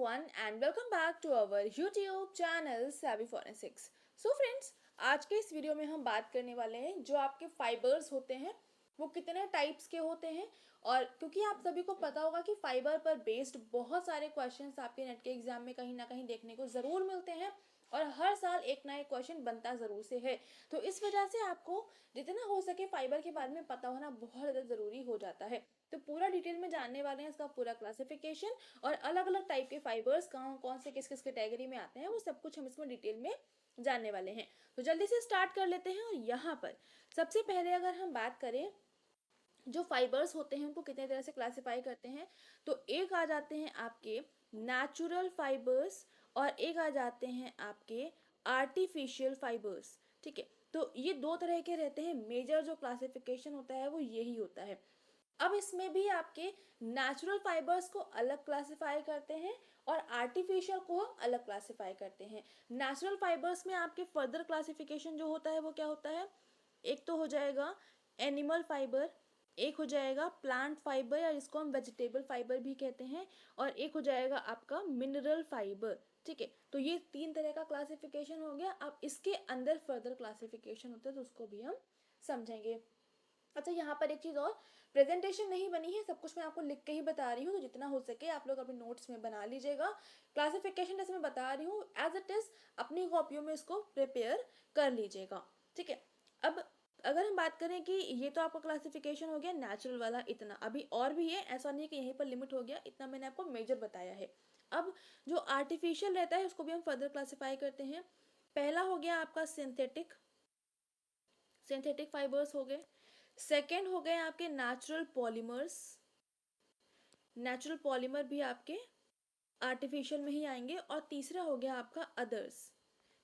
everyone and welcome back to our YouTube channel Savvy Forensics। So friends, आज के इस video में हम बात करने वाले हैं जो आपके फाइबर्स होते हैं वो कितने टाइप्स के होते हैं। और क्योंकि आप सभी को पता होगा कि फाइबर पर बेस्ड बहुत सारे क्वेश्चंस आपके नेट के एग्जाम में कहीं ना कहीं देखने को ज़रूर मिलते हैं और हर साल एक ना एक क्वेश्चन बनता ज़रूर से है। तो इस वजह से आपको जितना हो सके फाइबर के बारे में पता होना बहुत ज़्यादा ज़रूरी हो जाता है। तो पूरा डिटेल में जानने वाले हैं इसका पूरा क्लासिफिकेशन और अलग अलग टाइप के फाइबर्स कौन कौन से किस किस कैटेगरी में आते हैं वो सब कुछ हम इसमें डिटेल में जानने वाले हैं। तो जल्दी से स्टार्ट कर लेते हैं। और यहाँ पर सबसे पहले अगर हम बात करें जो फाइबर्स होते हैं उनको कितने तरह से क्लासिफाई करते हैं, तो एक आ जाते हैं आपके नेचुरल फाइबर्स और एक आ जाते हैं आपके आर्टिफिशियल फाइबर्स। ठीक है, तो ये दो तरह के रहते हैं। मेजर जो क्लासिफिकेशन होता है वो यही होता है। अब इसमें भी आपके नेचुरल फाइबर्स को अलग क्लासिफाई करते हैं और आर्टिफिशियल को हम अलग क्लासिफाई करते हैं। नेचुरल फाइबर्स में आपके फर्दर क्लासिफिकेशन जो होता है वो क्या होता है, एक तो हो जाएगा एनिमल फाइबर, एक हो जाएगा प्लांट फाइबर या जिसको हम वेजिटेबल फाइबर भी कहते हैं, और एक हो जाएगा आपका मिनरल फाइबर। ठीक है, तो ये तीन तरह का क्लासिफिकेशन हो गया। अब इसके अंदर फर्दर क्लासिफिकेशन होता है तो उसको भी हम समझेंगे। अच्छा, यहाँ पर एक चीज़ और, प्रेजेंटेशन नहीं बनी है, सब कुछ मैं आपको लिख के ही बता रही हूँ, तो जितना हो सके आप लोग अपने नोट्स में बना लीजिएगा। क्लासिफिकेशन जैसे मैं बता रही हूँ एज इट इज़ अपनी कॉपियों में इसको प्रिपेयर कर लीजिएगा। ठीक है, अब अगर हम बात करें कि ये तो आपका क्लासिफिकेशन हो गया नेचुरल वाला, इतना अभी और भी है, ऐसा नहीं है कि यहीं पर लिमिट हो गया, इतना मैंने आपको मेजर बताया है। अब जो आर्टिफिशियल रहता है उसको भी हम फर्दर क्लासिफाई करते हैं। पहला हो गया आपका सिंथेटिक, सिंथेटिक फाइबर्स हो गए। सेकेंड हो गए आपके नेचुरल पॉलीमर्स, नेचुरल पॉलीमर भी आपके आर्टिफिशियल में ही आएंगे। और तीसरा हो गया आपका अदर्स।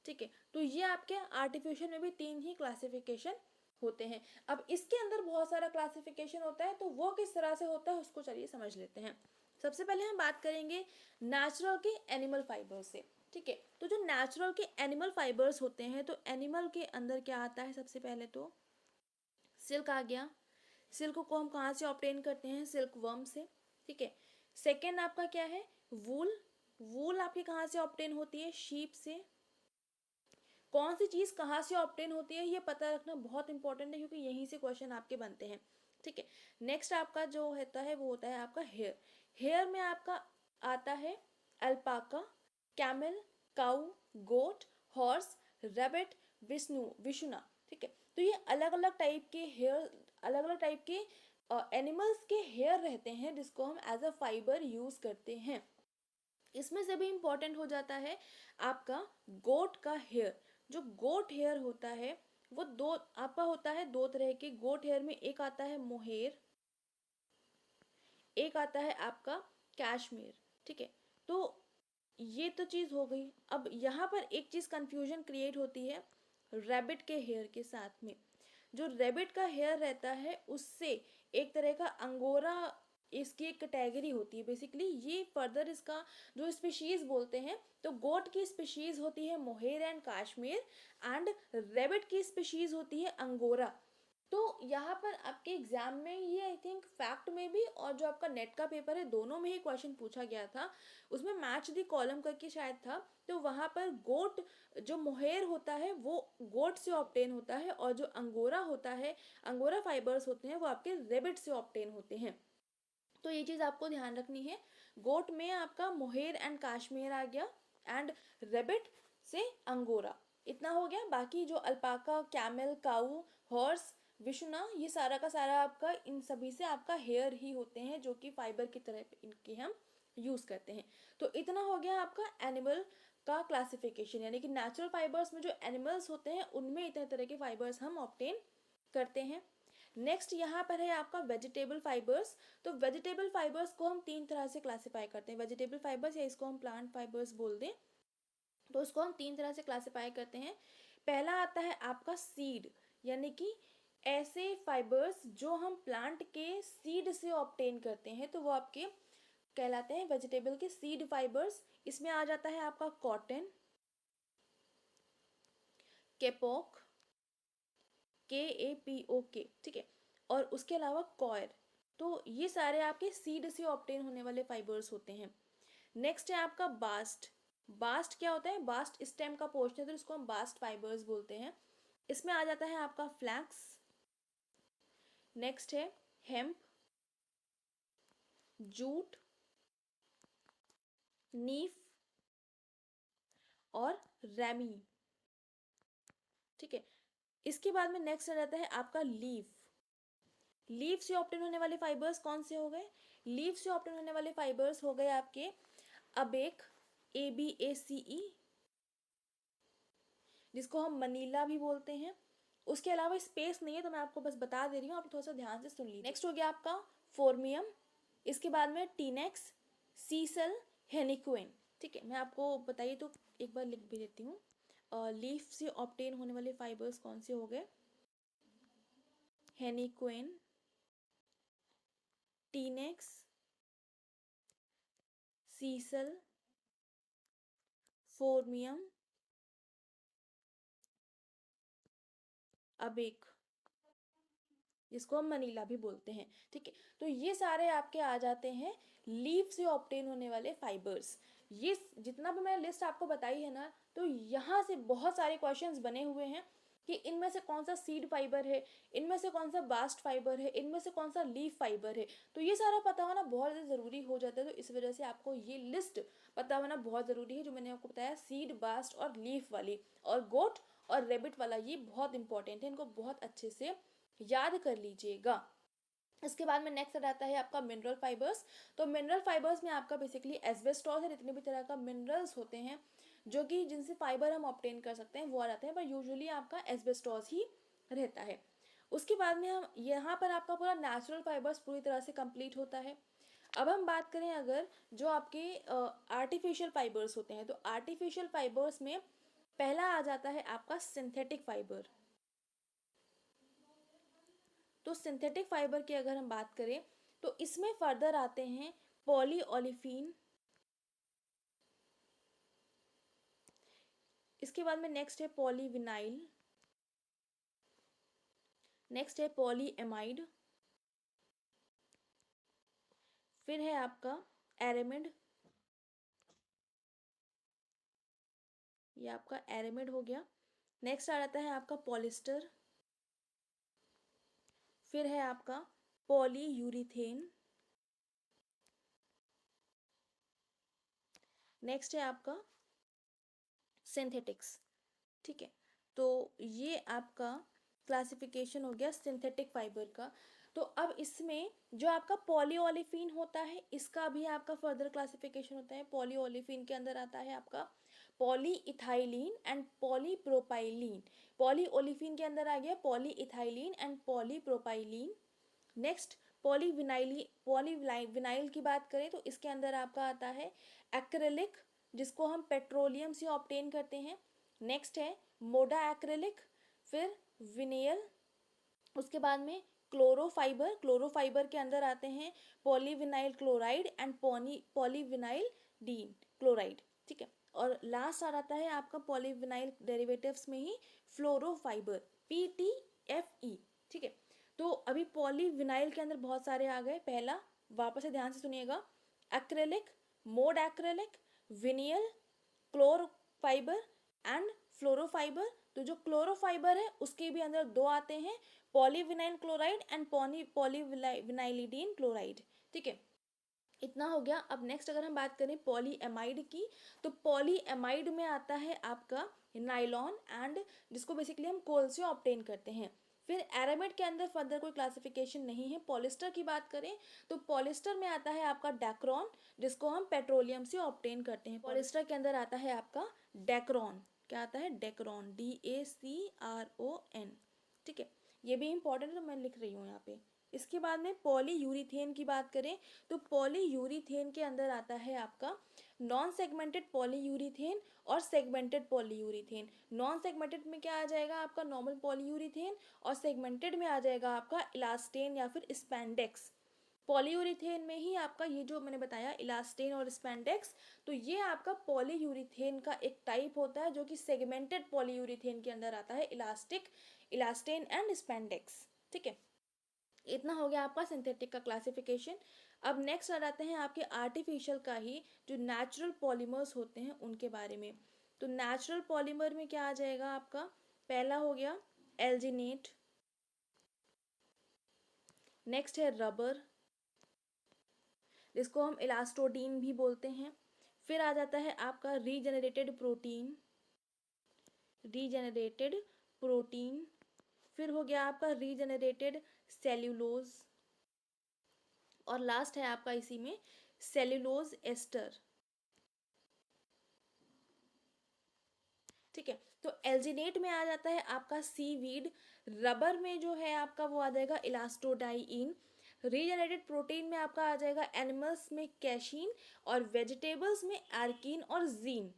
ठीक है, तो ये आपके आर्टिफिशियल में भी तीन ही क्लासिफिकेशन होते हैं। अब इसके अंदर बहुत सारा क्लासिफिकेशन होता है, तो वो किस तरह से होता है उसको चलिए समझ लेते हैं। सबसे पहले हम बात करेंगे नेचुरल के एनिमल फाइबर से। ठीक है, तो जो नेचुरल के एनिमल फाइबर्स होते हैं, तो एनिमल के अंदर क्या आता है, सबसे पहले तो सिल्क आ गया। सिल्क को हम कहाँ से ऑब्टेन करते हैं, सिल्क वर्म से। ठीक है, सेकेंड आपका क्या है, वूल। वूल आपकी कहाँ से ऑब्टेन होती है, शीप से। कौन सी चीज़ कहाँ से ऑब्टेन होती है ये पता रखना बहुत इंपॉर्टेंट है, क्योंकि यहीं से क्वेश्चन आपके बनते हैं। ठीक है, नेक्स्ट आपका जो होता है वो होता है आपका हेयर। हेयर में आपका आता है अल्पाका, कैमल, काऊ, गोट, हॉर्स, रैबिट, विष्णु। ठीक है, तो ये अलग अलग टाइप के हेयर, अलग अलग टाइप के एनिमल्स के हेयर रहते हैं जिसको हम एज अ फाइबर यूज़ करते हैं। इसमें से भी इम्पॉर्टेंट हो जाता है आपका गोट का हेयर। जो गोट हेयर होता है वो दो आपका होता है, दो तरह के गोट हेयर में, एक आता है मोहेर, एक आता है आपका कैशमीर। ठीक है, तो ये तो चीज़ हो गई। अब यहाँ पर एक चीज़ कंफ्यूजन क्रिएट होती है रैबिट के हेयर के साथ में। जो रैबिट का हेयर रहता है उससे एक तरह का अंगोरा, इसकी एक कैटेगरी होती है बेसिकली। ये फर्दर इसका जो स्पीशीज बोलते हैं, तो गोट की स्पीशीज होती है mohair and Kashmir, and rabbit की स्पीशीज होती है अंगोरा। तो यहाँ पर आपके एग्जाम में ये आई थिंक फैक्ट में भी और जो आपका नेट का पेपर है दोनों में ही क्वेश्चन पूछा गया था, उसमें मैच दी कॉलम करके शायद था। तो वहाँ पर गोट जो मोहेर होता है वो गोट से ऑब्टेन होता है, और जो अंगोरा होता है, अंगोरा फाइबर्स होते हैं वो आपके रेबिट से ऑब्टेन होते हैं। तो ये चीज़ आपको ध्यान रखनी है। गोट में आपका मोहेर एंड कश्मीर आ गया, एंड रेबिट से अंगोरा। इतना हो गया। बाकी जो अल्पाका, कैमल, काऊ, हॉर्स, विशुना, ये सारा का सारा आपका इन सभी से आपका हेयर ही होते हैं जो कि फाइबर की तरह इनके हम यूज़ करते हैं। तो इतना हो गया आपका एनिमल का क्लासिफिकेशन, यानी कि नेचुरल फाइबर्स में जो एनिमल्स होते हैं उनमें इतने तरह के फाइबर्स हम ऑब्टेन करते हैं। नेक्स्ट यहाँ पर है आपका वेजिटेबल फाइबर्स। तो वेजिटेबल फाइबर्स को हम तीन तरह से क्लासिफाई करते हैं। वेजिटेबल फाइबर्स या इसको हम प्लांट फाइबर्स बोल दें तो उसको हम तीन तरह से क्लासिफाई करते हैं। पहला आता है आपका सीड, यानी कि ऐसे फाइबर्स जो हम प्लांट के सीड से ऑब्टेन करते हैं, तो वो आपके कहलाते हैं वेजिटेबल के सीड फाइबर्स। इसमें आ जाता है आपका कॉटन, केपोक, KAPOK। ठीक है, और उसके अलावा कॉयर। तो ये सारे आपके सीड से ऑब्टेन होने वाले फाइबर्स होते हैं। नेक्स्ट है आपका बास्ट। बास्ट क्या होता है? बास्ट स्टेम का पोर्शन है तो इसको हम बास्ट फाइबर्स बोलते हैं। इसमें आ जाता है आपका फ्लैक्स। नेक्स्ट है हेम्प, जूट, नीफ और रैमी। ठीक है, इसके बाद में नेक्स्ट आ जाता है आपका लीफ। लीफ से ऑब्टेन होने वाले फाइबर्स कौन से हो गए? लीफ से ऑब्टेन होने वाले फाइबर्स हो गए आपके अबेक, ABACE, जिसको हम मनीला भी बोलते हैं। उसके अलावा स्पेस नहीं है तो मैं आपको बस बता दे रही हूँ, आप थोड़ा सा ध्यान से सुन लीजिए। नेक्स्ट हो गया आपका फोर्मियम, इसके बाद में टीनेक्स, सीसल, हेनिक्वेन। ठीक है, मैं आपको बताइए तो एक बार लिख भी देती हूँ। लीफ से ऑब्टेन होने वाले फाइबर्स कौन से हो गए? हेनिक्वेन, टीनेक्स, सीसल, फोर्मियम, अबेक, जिसको हम मनीला भी बोलते हैं। ठीक है, तो ये सारे आपके आ जाते हैं लीफ से ऑब्टेन होने वाले फाइबर्स। ये जितना भी मैंने लिस्ट आपको बताई है ना, तो यहाँ से बहुत सारे क्वेश्चंस बने हुए हैं कि इनमें से कौन सा सीड फाइबर है, इनमें से कौन सा बास्ट फाइबर है, इनमें से कौन सा लीफ फाइबर है। तो ये सारा पता होना बहुत ज़्यादा ज़रूरी हो जाता है, तो इस वजह से आपको ये लिस्ट पता होना बहुत ज़रूरी है जो मैंने आपको बताया, सीड, बास्ट और लीफ वाली। और गोट और रेबिट वाला ये बहुत इंपॉर्टेंट है, इनको बहुत अच्छे से याद कर लीजिएगा। इसके बाद में नेक्स्ट आता है आपका मिनरल फाइबर्स। तो मिनरल फाइबर्स में आपका बेसिकली एस्बेस्टॉस है, जितने भी तरह का मिनरल्स होते हैं जो कि जिनसे फाइबर हम ऑब्टेन कर सकते हैं वो आ जाते हैं, पर यूजुअली आपका एस्बेस्टॉस ही रहता है। उसके बाद में हम यहाँ पर आपका पूरा नेचुरल फाइबर्स पूरी तरह से कंप्लीट होता है। अब हम बात करें अगर जो आपके आर्टिफिशियल फाइबर्स होते हैं, तो आर्टिफिशियल फाइबर्स में पहला आ जाता है आपका सिंथेटिक फाइबर। तो सिंथेटिक फाइबर की अगर हम बात करें तो इसमें फर्दर आते हैं पॉलीओलिफिन। इसके बाद में नेक्स्ट है पॉलीविनाइल, नेक्स्ट है पॉलीएमाइड, फिर है आपका एरेमिड, ये आपका एरेमिड हो गया। नेक्स्ट आ जाता है आपका पॉलिस्टर, फिर है आपका पॉलीयूरिथेन, नेक्स्ट है आपका सिंथेटिक्स। ठीक है, तो ये आपका क्लासिफिकेशन हो गया सिंथेटिक फाइबर का। तो अब इसमें जो आपका पॉलीओलिफिन होता है इसका भी आपका फर्दर क्लासिफिकेशन होता है। पॉलीओलिफिन के अंदर आता है आपका पॉलीइथाइलिन एंड पॉलीप्रोपाइलिन। पॉलीओलिफिन के अंदर आ गया polyethylene and polypropylene. Next polyvinyl की बात करें तो इसके अंदर आपका आता है एक्रेलिक, जिसको हम पेट्रोलियम से ऑब्टेन करते हैं। नेक्स्ट है मोडा एक्रेलिक, फिर विनेल, उसके बाद में क्लोरोफाइबर। क्लोरोफाइबर के अंदर आते हैं polyvinyl chloride and polyvinyl dean chloride. ठीक है, और लास्ट आ जाता है आपका पॉलीविनाइल डेरिवेटिव्स में ही फ्लोरोफाइबर, PTFE। ठीक है, तो अभी पॉलीविनाइल के अंदर बहुत सारे आ गए। पहला वापस से ध्यान से सुनिएगा, एक्रेलिक, मोड एक्रेलिक, विनियल, क्लोरोफाइबर एंड फ्लोरोफाइबर। तो जो क्लोरोफाइबर है उसके भी अंदर दो आते हैं, पॉलीविनाइल क्लोराइड एंड पॉलीविनाइलिडीन क्लोराइड। ठीक है, इतना हो गया। अब नेक्स्ट अगर हम बात करें पॉलीएमाइड की, तो पॉलीएमाइड में आता है आपका नाइलॉन एंड जिसको बेसिकली हम कोल से ऑब्टेन करते हैं। फिर एरामिड के अंदर फर्दर कोई क्लासिफिकेशन नहीं है। पॉलिस्टर की बात करें तो पॉलिस्टर में आता है आपका डेक्रॉन, जिसको हम पेट्रोलियम से ऑब्टेन करते हैं। पॉलिस्टर के अंदर आता है आपका डेक्रॉन, क्या आता है? Dacron, DACRON। ठीक है, ये भी इंपॉर्टेंट है तो मैं लिख रही हूँ यहाँ पे। इसके बाद में पॉलीयूरिथेन की बात करें तो पॉलीयूरिथेन के अंदर आता है आपका नॉन सेगमेंटेड पॉलीयूरिथेन और सेगमेंटेड पॉलीयूरिथेन। नॉन सेगमेंटेड में क्या आ जाएगा आपका नॉर्मल पॉलीयूरिथेन, और सेगमेंटेड में आ जाएगा आपका इलास्टेन या फिर स्पैंडेक्स। पॉलीयूरिथेन में ही आपका ये जो मैंने बताया इलास्टेन और स्पैंडेक्स, तो ये आपका पॉलीयूरिथेन का एक टाइप होता है जो कि सेगमेंटेड पॉलीयूरिथेन के अंदर आता है, इलास्टेन एंड स्पैंडेक्स। ठीक है, इतना हो गया आपका सिंथेटिक का क्लासिफिकेशन। अब नेक्स्ट आ जाते हैं आपके आर्टिफिशियल का ही जो नेचुरल पॉलीमर्स होते हैं उनके बारे में। तो नेचुरल पॉलीमर में क्या आ जाएगा आपका, पहला हो गया एल्जिनेट, नेक्स्ट है रबर जिसको हम इलास्टोडीन भी बोलते हैं। फिर आ जाता है आपका रीजेनरेटेड प्रोटीन, रीजेनरेटेड प्रोटीन। फिर हो गया आपका रीजेनरेटेड सेल्यूलोज, और लास्ट है आपका इसी में सेल्यूलोज एस्टर। ठीक है, तो एल्जिनेट में आ जाता है आपका सीवीड, रबर में जो है आपका वो आ जाएगा इलास्टोडाइन, रीजेनरेटेड प्रोटीन में आपका आ जाएगा एनिमल्स में कैशीन, और वेजिटेबल्स में आर्किन और जीन।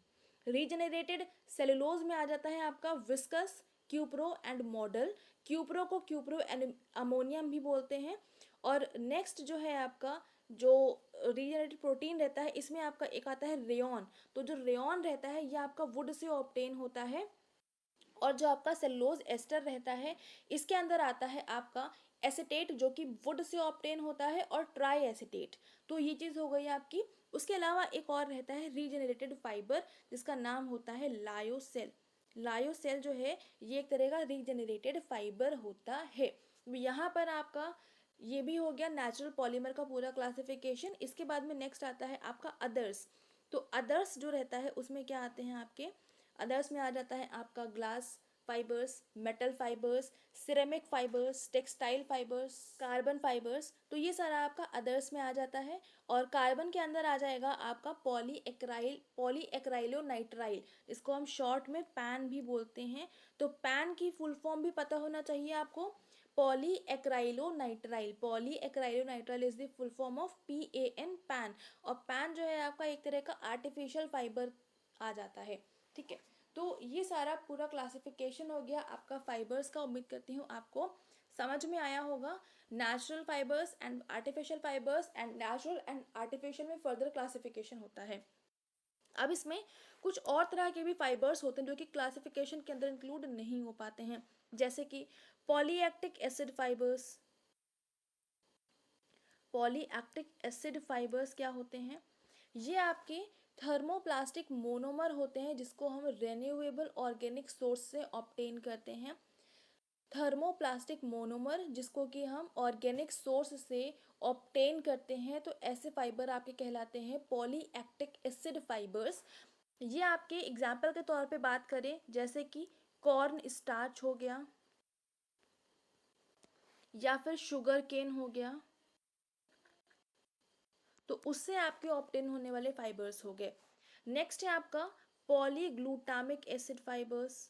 रीजेनरेटेड सेलुलोज में आ जाता है आपका विस्कस, क्यूप्रो एंड मॉडल, क्यूप्रो को क्यूप्रो अमोनियम भी बोलते हैं। और नेक्स्ट जो है आपका जो रीजेनरेटेड प्रोटीन रहता है इसमें आपका एक आता है रेयॉन। तो जो रेयॉन रहता है ये आपका वुड से ऑब्टेन होता है, और जो आपका सेलुलोज एस्टर रहता है इसके अंदर आता है आपका एसिटेट जो कि वुड से ऑब्टेन होता है, और ट्राई एसिटेट। तो ये चीज़ हो गई आपकी। उसके अलावा एक और रहता है रीजेनरेटेड फाइबर जिसका नाम होता है लायोसेल। लायोसेल जो है ये एक तरह का रीजेनरेटेड फाइबर होता है। यहाँ पर आपका ये भी हो गया नेचुरल पॉलीमर का पूरा क्लासिफिकेशन। इसके बाद में नेक्स्ट आता है आपका अदर्स। तो अदर्स जो रहता है उसमें क्या आते हैं आपके, अदर्स में आ जाता है आपका glass fibres, metal fibres, ceramic fibres, textile fibres, carbon fibres. तो ये सारा आपका अदर्स में आ जाता है। और कार्बन के अंदर आ जाएगा आपका पॉली एक्राइलो नाइट्राइल, इसको हम शॉर्ट में पैन भी बोलते हैं। तो पैन की फुल फॉर्म भी पता होना चाहिए आपको, polyacrylonitrile. Polyacrylonitrile is the full form of PAN, PAN. और पैन जो है आपका एक तरह का आर्टिफिशियल फाइबर आ जाता है। ठीक है, तो ये सारा पूरा क्लासिफिकेशन हो गया आपका फाइबर्स का। उम्मीद करती हूँ आपको समझ में आया होगा। Natural fibres and artificial fibres, and natural and artificial में फर्दर क्लासिफिकेशन होता है। अब इसमें कुछ और तरह के भी फाइबर्स होते हैं जो कि क्लासिफिकेशन के अंदर इंक्लूड नहीं हो पाते हैं, जैसे कि पॉलीएक्टिक एसिड फाइबर्स। पॉलीएक्टिक एसिड फाइबर्स क्या होते हैं, ये आपके थर्मोप्लास्टिक मोनोमर होते हैं जिसको हम रेन्यूएबल ऑर्गेनिक सोर्स से ऑब्टेन करते हैं। थर्मोप्लास्टिक मोनोमर जिसको कि हम ऑर्गेनिक सोर्स से ऑब्टेन करते हैं, तो ऐसे फाइबर आपके कहलाते हैं पॉलीएक्टिक एसिड फाइबर्स। ये आपके एग्जाम्पल के तौर पे बात करें जैसे कि कॉर्न स्टार्च हो गया, या फिर शुगर केन हो गया, तो उससे आपके ऑब्टेन होने वाले फाइबर्स हो गए। नेक्स्ट है आपका पॉलीग्लूटामिक एसिड फाइबर्स।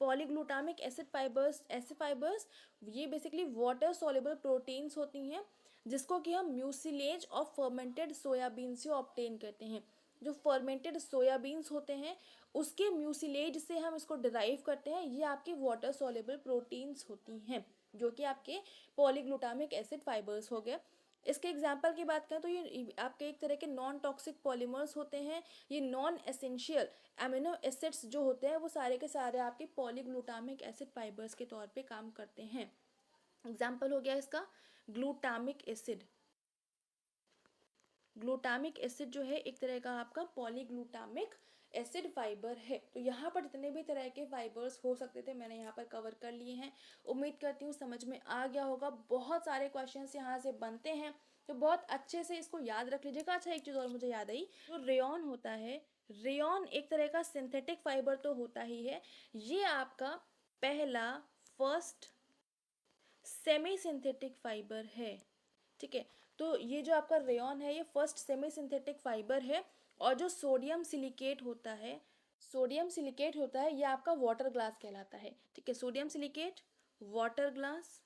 पॉलीग्लूटामिक एसिड फाइबर्स, ऐसे फाइबर्स ये बेसिकली वाटर सॉल्युबल प्रोटीन्स होती हैं जिसको कि हम म्यूसिलेज ऑफ फर्मेंटेड सोयाबीन से ऑब्टेन करते हैं। जो फर्मेंटेड सोयाबीन्स होते हैं उसके म्यूसिलेज से हम इसको डिराइव करते हैं। ये आपके वाटर सॉल्युबल प्रोटीन्स होती हैं जो कि आपके पॉलीग्लूटामिक एसिड फाइबर्स हो गए। इसके एग्जाम्पल की बात करें तो ये आपके एक तरह के नॉन टॉक्सिक पॉलीमर्स होते हैं। ये नॉन एसेंशियल अमीनो एसिड्स जो होते हैं वो सारे के सारे आपके पॉलीग्लूटामिक एसिड फाइबर्स के तौर पे काम करते हैं। एग्जाम्पल हो गया इसका ग्लूटामिक एसिड। ग्लूटामिक एसिड जो है एक तरह का आपका पॉलीग्लूटामिक एसिड फाइबर है। तो यहाँ पर जितने भी तरह के फाइबर्स हो सकते थे मैंने यहाँ पर कवर कर लिए हैं। उम्मीद करती हूँ समझ में आ गया होगा। बहुत सारे क्वेश्चंस यहाँ से बनते हैं तो बहुत अच्छे से इसको याद रख लीजिएगा। अच्छा, एक चीज़ और मुझे याद आई, जो रेयॉन होता है, रेयॉन एक तरह का सिंथेटिक फाइबर तो होता ही है, ये आपका पहला फर्स्ट सेमी सिंथेटिक फाइबर है। ठीक है, तो ये जो आपका रेयॉन है ये फर्स्ट सेमी सिंथेटिक फाइबर है। और जो सोडियम सिलिकेट होता है, सोडियम सिलिकेट होता है ये आपका वाटर ग्लास कहलाता है। ठीक है, सोडियम सिलिकेट, वाटर ग्लास,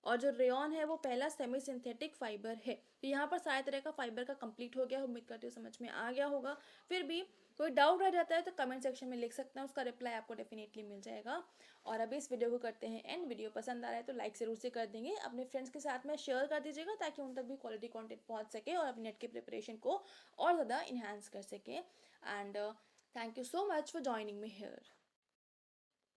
और जो रेयॉन है वो पहला सेमी सिंथेटिक फाइबर है। तो यहाँ पर सारे तरह का फाइबर का कंप्लीट हो गया। उम्मीद करती हूँ समझ में आ गया होगा। फिर भी कोई डाउट रह जाता है तो कमेंट सेक्शन में लिख सकते हैं, उसका रिप्लाई आपको डेफिनेटली मिल जाएगा। और अभी इस वीडियो को करते हैं एंड। वीडियो पसंद आ रहा है तो लाइक जरूर से कर देंगे, अपने फ्रेंड्स के साथ में शेयर कर दीजिएगा ताकि उन तक भी क्वालिटी कंटेंट पहुंच सके और अपने नेट की प्रिपरेशन को और ज़्यादा इन्हांस कर सके। And thank you so much for joining me here.